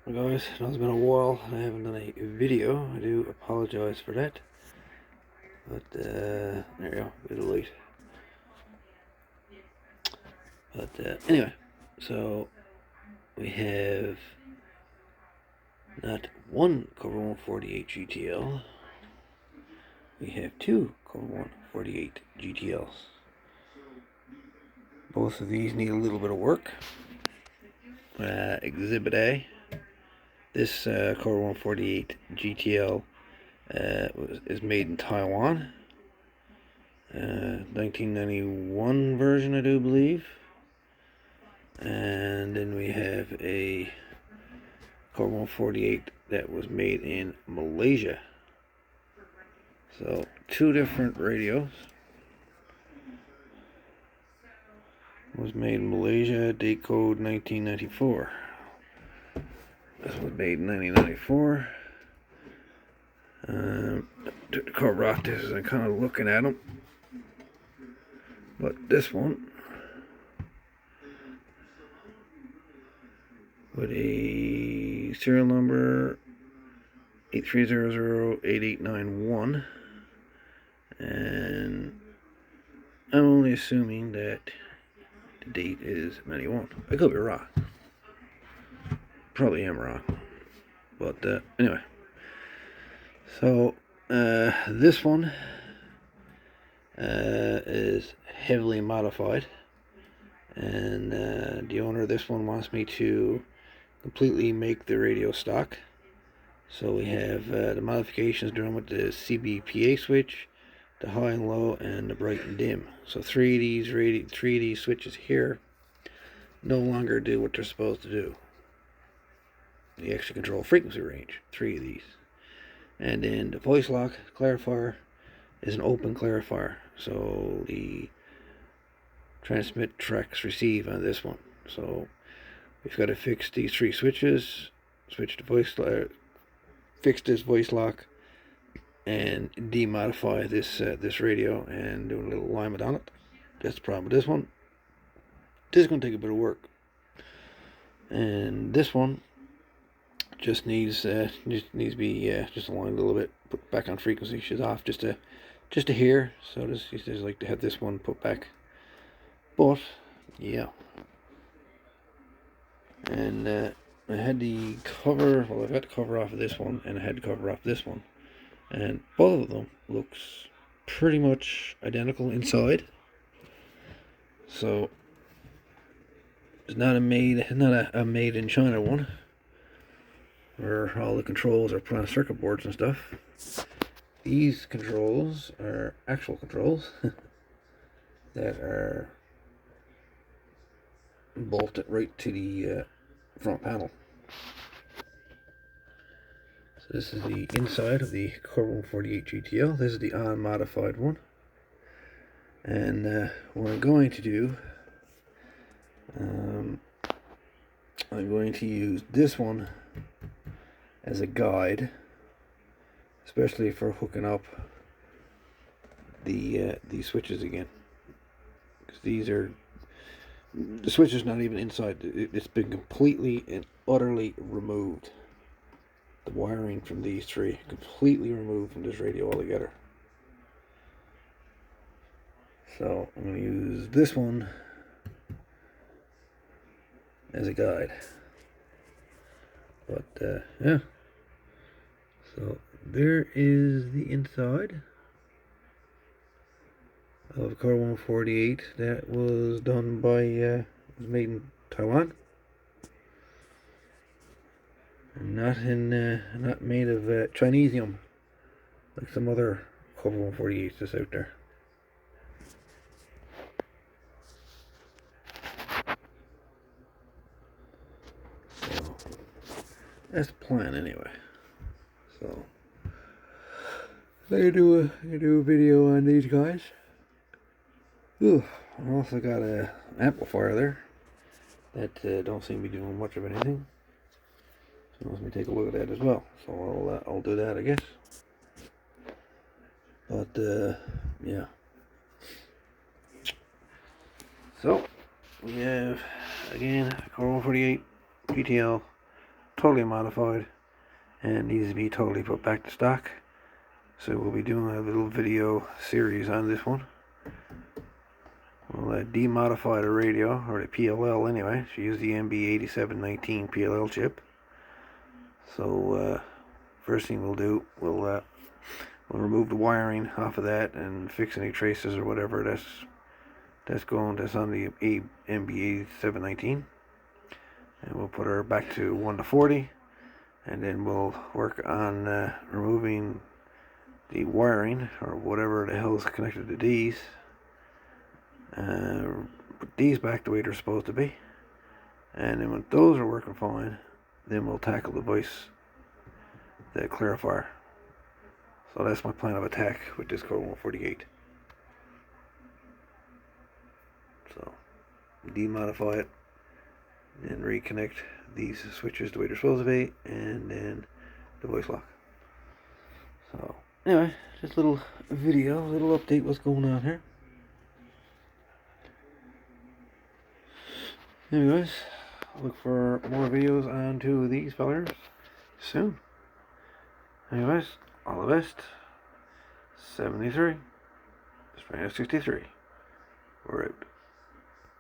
Well guys, I know it's been a while and I haven't done a video. I do apologize for that. But there you go, a bit late. But anyway, so we have not one Cobra 148 GTL. We have two Cobra 148 GTLs. Both of these need a little bit of work. Exhibit A. This Cobra 148 GTL is made in Taiwan. 1991 version, I do believe. And then we have a Cobra 148 that was made in Malaysia. So two different radios. Was made in Malaysia, date code 1994. This was made in 1994. Took the Cobra off this as I'm kind of looking at them. But this one, with a serial number 83008891, and I'm only assuming that the date is 91. I could be wrong. Probably am wrong. But anyway. So this one is heavily modified, and the owner of this one wants me to completely make the radio stock. So we have the modifications done with the CBPA switch, the high and low, and the bright and dim. So three of these switches here no longer do what they're supposed to do. They actually control frequency range. Three of these. And then the voice lock clarifier is an open clarifier, so the transmit tracks receive on this one. So we've got to fix these three switches, switch the voice, fix this voice lock, and demodify this radio and do a little alignment on it. That's the problem with this one. This is going to take a bit of work, and this one just needs to be just aligned a little bit, put back on frequency. She's off just to hear. So this just like to have this one put back. But yeah, and I had the cover. Well, I've got the cover off of this one, and I had the cover off this one, and both of them looks pretty much identical inside. So it's not a made in China one, where all the controls are put on circuit boards and stuff. These controls are actual controls that are bolted right to the front panel. So this is the inside of the Cobra 148 GTL. This is the unmodified one. And what I'm going to do, I'm going to use this one as a guide, especially for hooking up these switches again, because the switch is not even inside. It's been completely and utterly removed. The wiring from these three completely removed from this radio altogether. So I'm going to use this one as a guide. But yeah. So there is the inside of Cobra 148 that was done by was made in Taiwan, and not made of Chinesium like some other Cobra 148s that's out there. So that's the plan anyway. So I do a video on these guys. Ooh, I also got an amplifier there that don't seem to be doing much of anything. So let me take a look at that as well. So I'll do that, I guess. But yeah. So we have again Cobra 148 GTL totally modified and needs to be totally put back to stock. So we'll be doing a little video series on this one. We'll demodify the radio, or the PLL anyway. She used the MB8719 PLL chip. So first thing we'll do, we'll remove the wiring off of that and fix any traces or whatever that's on the MB8719. And we'll put her back to 1 to 40, and then we'll work on removing the wiring or whatever the hell is connected to these. Put these back the way they're supposed to be, and then when those are working fine, then we'll tackle the clarifier. So that's my plan of attack with this Cobra 148. So demodify it and reconnect these switches the way they're supposed to be, and then the voice lock. So anyway, just a little video, little update what's going on here. Anyways, look for more videos onto these fellers soon. Anyways, all the best. 73, Spanish 63. We're out.